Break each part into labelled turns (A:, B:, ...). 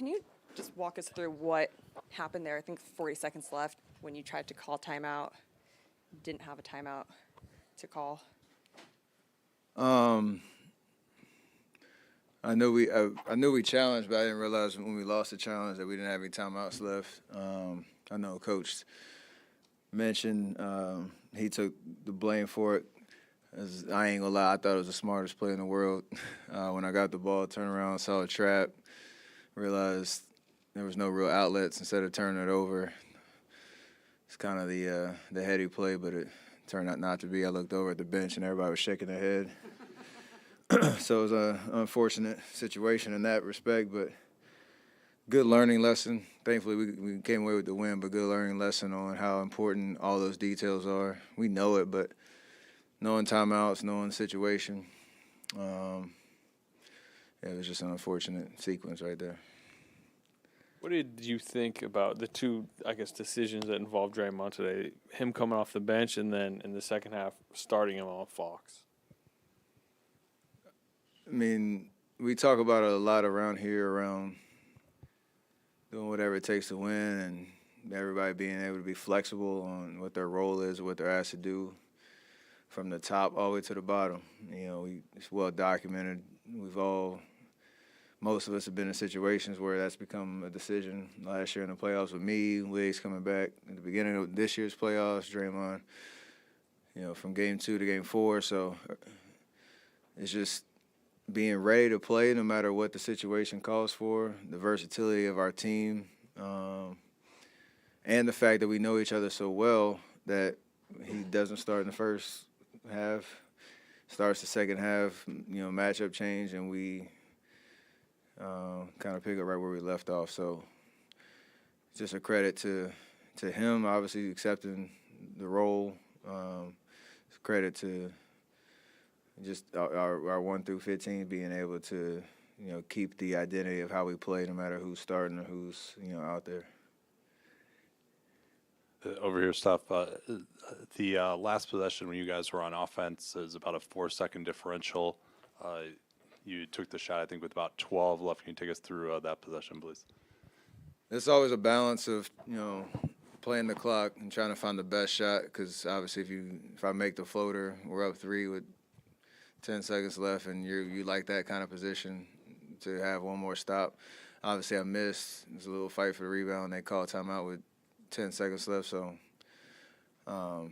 A: can you just walk us through what happened there? I think 40 seconds left when you tried to call timeout. Didn't have a timeout to call.
B: I knew we challenged, but I didn't realize when we lost the challenge that we didn't have any timeouts left. I know Coach mentioned he took the blame for it. I ain't gonna lie, I thought it was the smartest play in the world. When I got the ball, turned around, saw a trap, realized there was no real outlets. Instead of turning it over, it's kind of the heady play, but it turned out not to be. I looked over at the bench and everybody was shaking their head. So it was an unfortunate situation in that respect, but good learning lesson. Thankfully, we came away with the win, but good learning lesson on how important all those details are. We know it, but knowing timeouts, knowing the situation, it was just an unfortunate sequence right there.
C: What did you think about the two, decisions that involved Draymond today? Him coming off the bench and then in the second half starting him on Fox.
B: I mean, we talk about it a lot around here, around doing whatever it takes to win and everybody being able to be flexible on what their role is, what they're asked to do from the top all the way to the bottom. It's well documented. Most of us have been in situations where that's become a decision. Last year in the playoffs with me, Wiggins coming back at the beginning of this year's playoffs, Draymond, from game 2 to game 4. So it's just being ready to play no matter what the situation calls for, the versatility of our team, and the fact that we know each other so well that he doesn't start in the first half, starts the second half, matchup change, and we kind of pick up right where we left off. So it's just a credit to him, obviously accepting the role. It's a credit to just our 1 through 15 being able to, keep the identity of how we play no matter who's starting or who's, out there.
D: Over here, stuff. The last possession when you guys were on offense is about a 4-second differential. You took the shot, I think, with about 12 left. Can you take us through that possession, please?
B: It's always a balance of, playing the clock and trying to find the best shot because obviously if I make the floater, we're up 3 with 10 seconds left and you like that kind of position to have one more stop. Obviously, I missed. It was a little fight for the rebound. They called timeout with 10 seconds left. So, I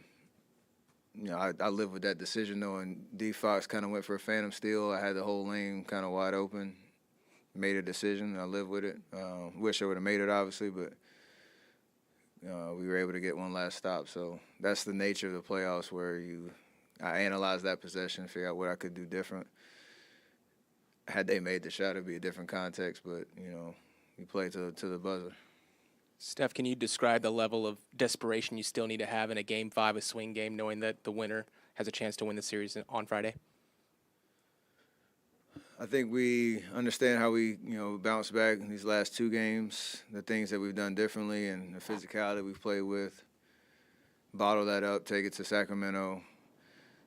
B: live with that decision, knowing D. Fox kind of went for a phantom steal. I had the whole lane kind of wide open, made a decision. I live with it. Wish I would have made it, obviously, but we were able to get one last stop. So that's the nature of the playoffs where I analyzed that possession, figure out what I could do different. Had they made the shot, it'd be a different context, but, we played to the buzzer.
E: Steph, can you describe the level of desperation you still need to have in a Game 5, a swing game, knowing that the winner has a chance to win the series on Friday?
B: I think we understand how we, bounce back in these last 2 games, the things that we've done differently and the physicality we've played with, bottle that up, take it to Sacramento.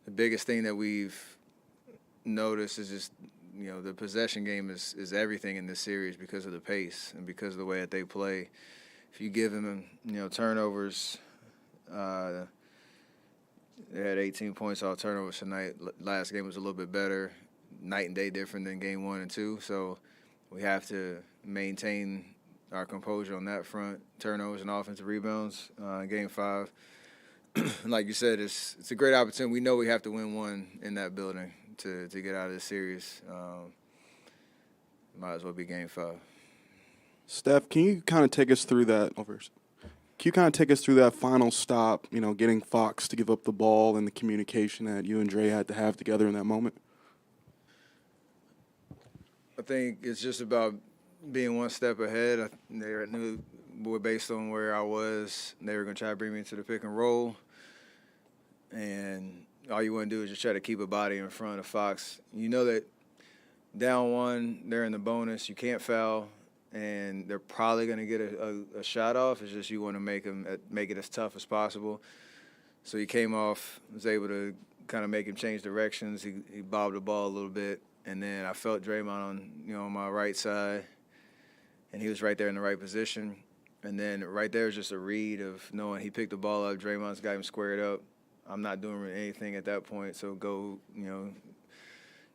B: The biggest thing that we've noticed is just, the possession game is everything in this series because of the pace and because of the way that they play. If you give them, turnovers, they had 18 points off turnovers tonight. Last game was a little bit better, night and day different than game 1 and 2. So we have to maintain our composure on that front, turnovers and offensive rebounds in game 5. Like you said, it's a great opportunity. We know we have to win one in that building to get out of this series. Might as well be game 5.
F: Steph, can you kind of take us through that? Can you kind of take us through that final stop, getting Fox to give up the ball and the communication that you and Dre had to have together in that moment?
B: I think it's just about being one step ahead. They knew, based on where I was, they were going to try to bring me into the pick and roll. And all you want to do is just try to keep a body in front of Fox. You know that down 1, they're in the bonus. You can't foul. And they're probably going to get a shot off. It's just you want to make it as tough as possible. So he came off, was able to kind of make him change directions. He bobbed the ball a little bit, and then I felt Draymond on my right side, and he was right there in the right position. And then right there is just a read of knowing he picked the ball up, Draymond's got him squared up. I'm not doing anything at that point, so go,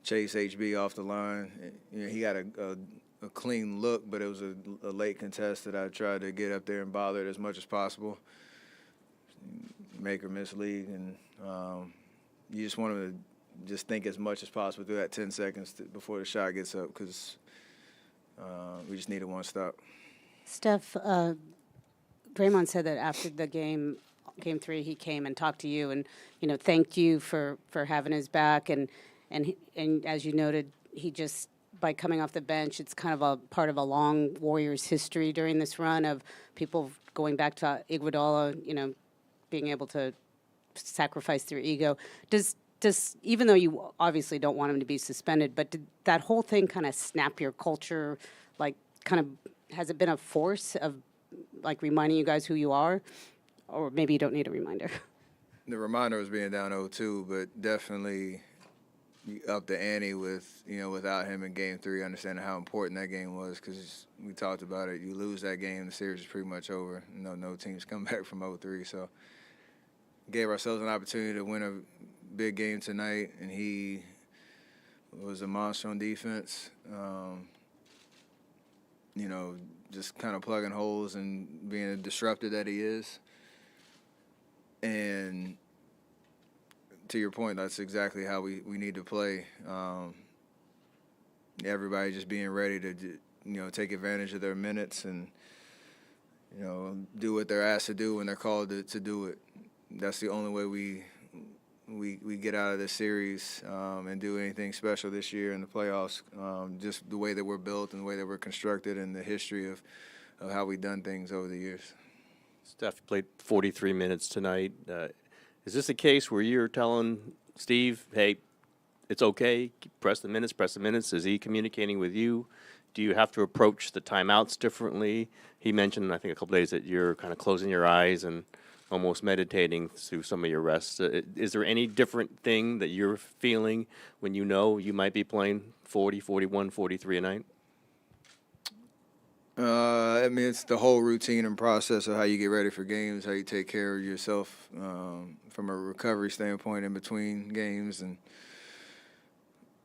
B: chase HB off the line. He got a clean look, but it was a late contest that I tried to get up there and bother it as much as possible, make or miss league, and you just want to just think as much as possible through that 10 seconds before the shot gets up, because we just needed one stop.
G: Steph, Draymond said that after the game 3, he came and talked to you and, thanked you for having his back. And as you noted, he just, by coming off the bench, it's kind of a part of a long Warriors history during this run of people going back to Iguodala, being able to sacrifice their ego. Does even though you obviously don't want him to be suspended, but did that whole thing kind of snap your culture, has it been a force of, reminding you guys who you are? Or maybe you don't need a reminder.
B: The reminder was being down 0-2, but definitely up the ante with, without him in Game 3, understanding how important that game was, because we talked about it. You lose that game, the series is pretty much over. No teams come back from 0-3, so gave ourselves an opportunity to win a big game tonight, and he was a monster on defense. Just kind of plugging holes and being a disruptor that he is. And to your point, that's exactly how we need to play. Everybody just being ready to, take advantage of their minutes and, do what they're asked to do when they're called to do it. That's the only way we get out of this series and do anything special this year in the playoffs. Just the way that we're built and the way that we're constructed and the history of how we've done things over the years.
H: Steph played 43 minutes tonight. Is this a case where you're telling Steve, hey, it's okay, press the minutes? Is he communicating with you? Do you have to approach the timeouts differently? He mentioned, I think, a couple days that you're kind of closing your eyes and almost meditating through some of your rests. Is there any different thing that you're feeling when you know you might be playing 40, 41, 43 a night?
B: It's the whole routine and process of how you get ready for games, how you take care of yourself from a recovery standpoint in between games, and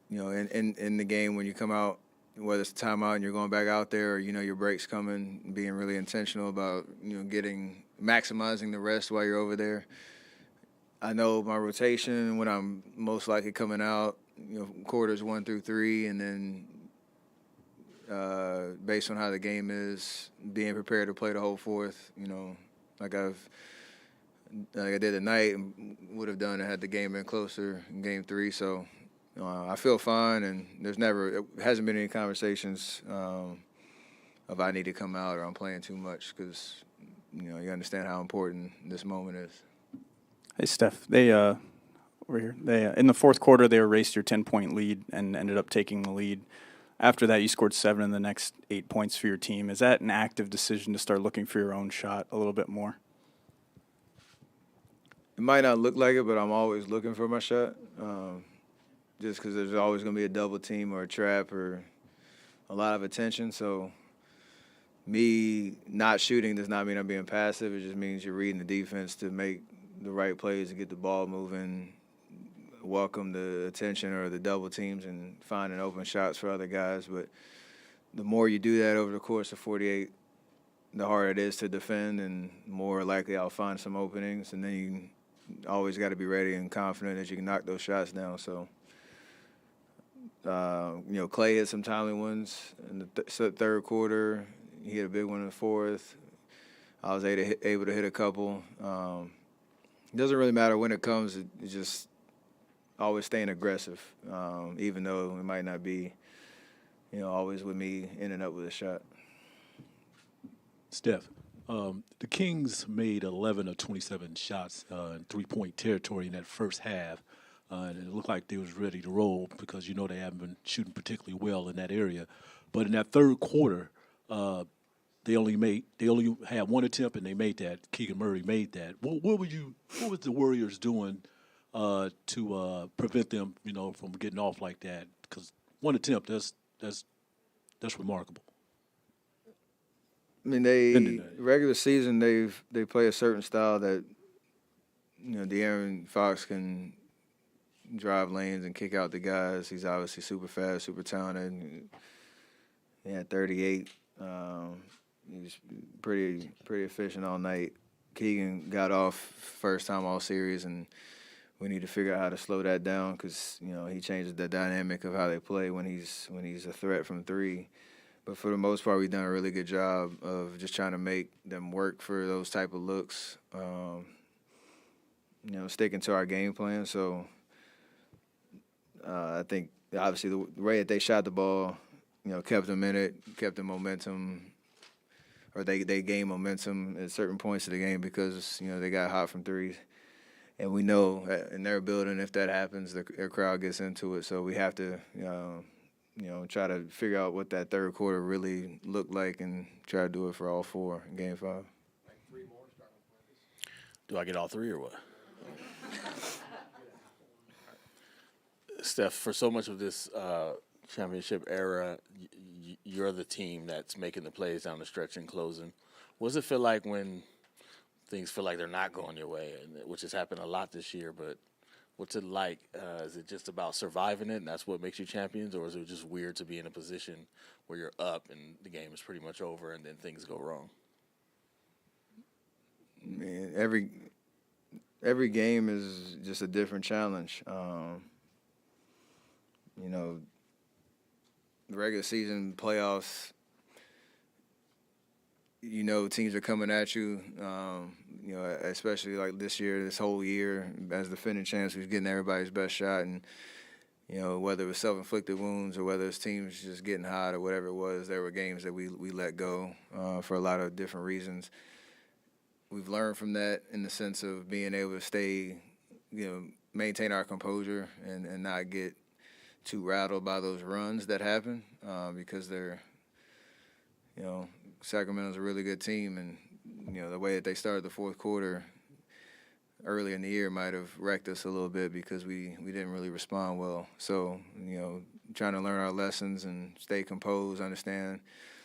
B: in the game when you come out, whether it's a timeout and you're going back out there, or your break's coming, being really intentional about maximizing the rest while you're over there. I know my rotation when I'm most likely coming out, quarters 1 through 3, and then based on how the game is, being prepared to play the whole fourth, like I did tonight and would have done it had the game been closer in Game 3. So I feel fine, and it hasn't been any conversations of I need to come out or I'm playing too much, because you understand how important this moment is.
I: Hey, Steph, they over here. They in the fourth quarter they erased your 10-point lead and ended up taking the lead. After that, you scored 7 in the next 8 points for your team. Is that an active decision to start looking for your own shot a little bit more?
B: It might not look like it, but I'm always looking for my shot. Just because there's always going to be a double team or a trap or a lot of attention. So me not shooting does not mean I'm being passive. It just means you're reading the defense to make the right plays to get the ball moving, welcome the attention or the double teams, and finding open shots for other guys. But the more you do that over the course of 48, the harder it is to defend, and more likely I'll find some openings. And then you always got to be ready and confident that you can knock those shots down. So, Clay hit some timely ones in the third quarter. He hit a big one in the fourth. I was able to hit a couple. It doesn't really matter when it comes. It's just always staying aggressive, even though it might not be, always with me in and up with a shot.
J: Steph, the Kings made 11 of 27 shots in three-point territory in that first half, and it looked like they was ready to roll because they haven't been shooting particularly well in that area. But in that third quarter, they only had one attempt and they made that. Keegan Murray made that. What was the Warriors doing to prevent them, from getting off like that? Because one attempt, that's remarkable.
B: I mean,
J: Ended that.
B: regular season they play a certain style that De'Aaron Fox can drive lanes and kick out the guys. He's obviously super fast, super talented. He had 38. He was pretty efficient all night. Keegan got off first time all series, and we need to figure out how to slow that down because he changes the dynamic of how they play when he's a threat from three. But for the most part, we've done a really good job of just trying to make them work for those type of looks. Sticking to our game plan. So I think obviously the way that they shot the ball, kept them in it, kept the momentum, or they gained momentum at certain points of the game because they got hot from threes. And we know in their building, if that happens, their crowd gets into it. So we have to, try to figure out what that third quarter really looked like and try to do it for all four in Game 5.
K: Do I get all three or what? Steph, for so much of this championship era, you're the team that's making the plays down the stretch and closing. What does it feel like when things feel like they're not going your way, which has happened a lot this year, but what's it like? Is it just about surviving it and that's what makes you champions, or is it just weird to be in a position where you're up and the game is pretty much over and then things go wrong?
B: Man, every game is just a different challenge. The regular season playoffs, teams are coming at you. Especially like this year, this whole year, as defending champs, we're getting everybody's best shot, and whether it was self-inflicted wounds or whether it's teams just getting hot or whatever it was, there were games that we let go for a lot of different reasons. We've learned from that in the sense of being able to stay, maintain our composure and not get too rattled by those runs that happen because they're, Sacramento's a really good team, and the way that they started the fourth quarter early in the year might have wrecked us a little bit because we didn't really respond well. So, trying to learn our lessons and stay composed, understand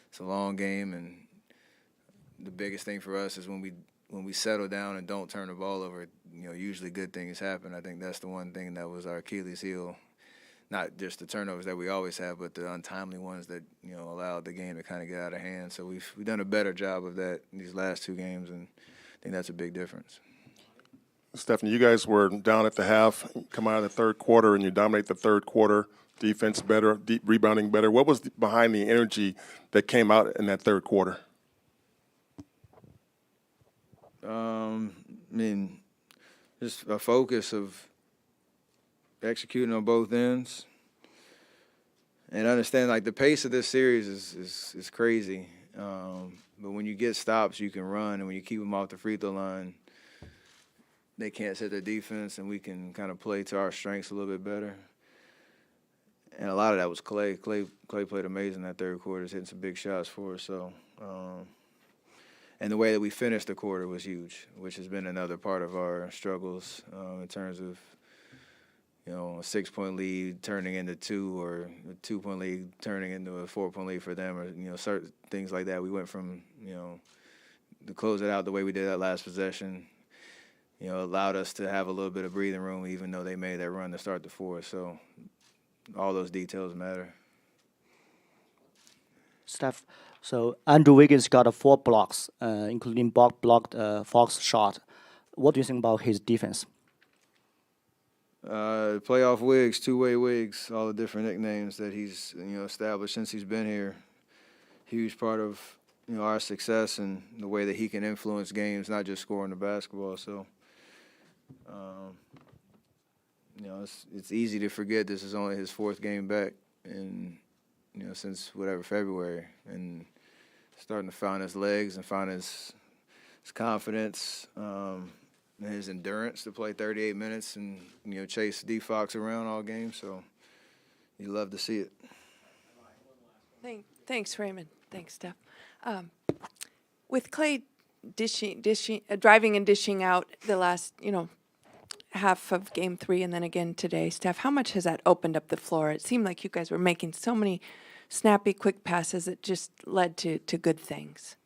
B: it's a long game, and the biggest thing for us is when we settle down and don't turn the ball over, usually good things happen. I think that's the one thing that was our Achilles heel. Not just the turnovers that we always have, but the untimely ones that allowed the game to kind of get out of hand. So we've done a better job of that in these last two games, and I think that's a big difference.
L: Stephanie, you guys were down at the half, come out of the third quarter, and you dominate the third quarter. Defense better, deep rebounding better. What was behind the energy that came out in that third quarter?
B: Just a focus of executing on both ends, and understand like the pace of this series is crazy. But when you get stops, you can run, and when you keep them off the free throw line, they can't set their defense, and we can kind of play to our strengths a little bit better. And a lot of that was Clay. Clay played amazing that third quarter, hitting some big shots for us. So, and the way that we finished the quarter was huge, which has been another part of our struggles in terms of a 6-point lead turning into 2, or a 2-point lead turning into a 4-point lead for them, or certain things like that. We went from to close it out the way we did that last possession. Allowed us to have a little bit of breathing room, even though they made that run to start the fourth. So all those details matter.
M: Steph, so Andrew Wiggins got 4 blocks, including blocked Fox shot. What do you think about his defense?
B: Playoff Wiggs, two-way Wiggs, all the different nicknames that he's established since he's been here. Huge part of our success and the way that he can influence games, not just scoring the basketball. So, it's easy to forget this is only his 4th game back, and since February, and starting to find his legs and find his confidence. And his endurance to play 38 minutes and chase D Fox around all game. So you love to see it.
N: Thanks, Raymond. Thanks, Steph. With Clay driving and dishing out the last half of Game 3 and then again today, Steph, how much has that opened up the floor? It seemed like you guys were making so many snappy, quick passes that just led to good things.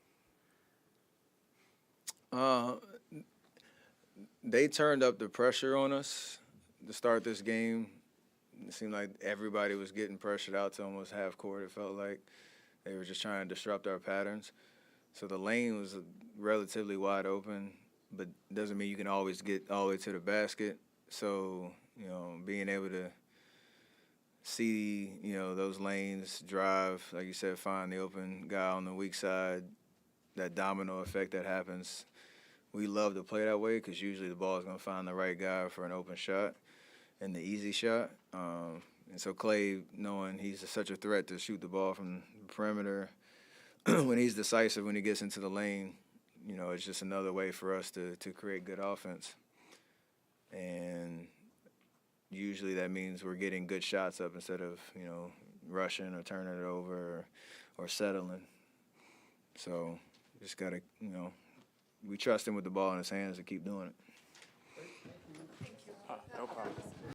B: They turned up the pressure on us to start this game. It seemed like everybody was getting pressured out to almost half court, it felt like. They were just trying to disrupt our patterns. So the lane was relatively wide open, but doesn't mean you can always get all the way to the basket. So, being able to see, those lanes, drive, like you said, find the open guy on the weak side, that domino effect that happens. We love to play that way because usually the ball is going to find the right guy for an open shot and the easy shot. And so Clay, knowing he's such a threat to shoot the ball from the perimeter, when he's decisive, when he gets into the lane, it's just another way for us to create good offense. And usually that means we're getting good shots up instead of, rushing or turning it over or settling. So just got to, we trust him with the ball in his hands to keep doing it.
C: No problem.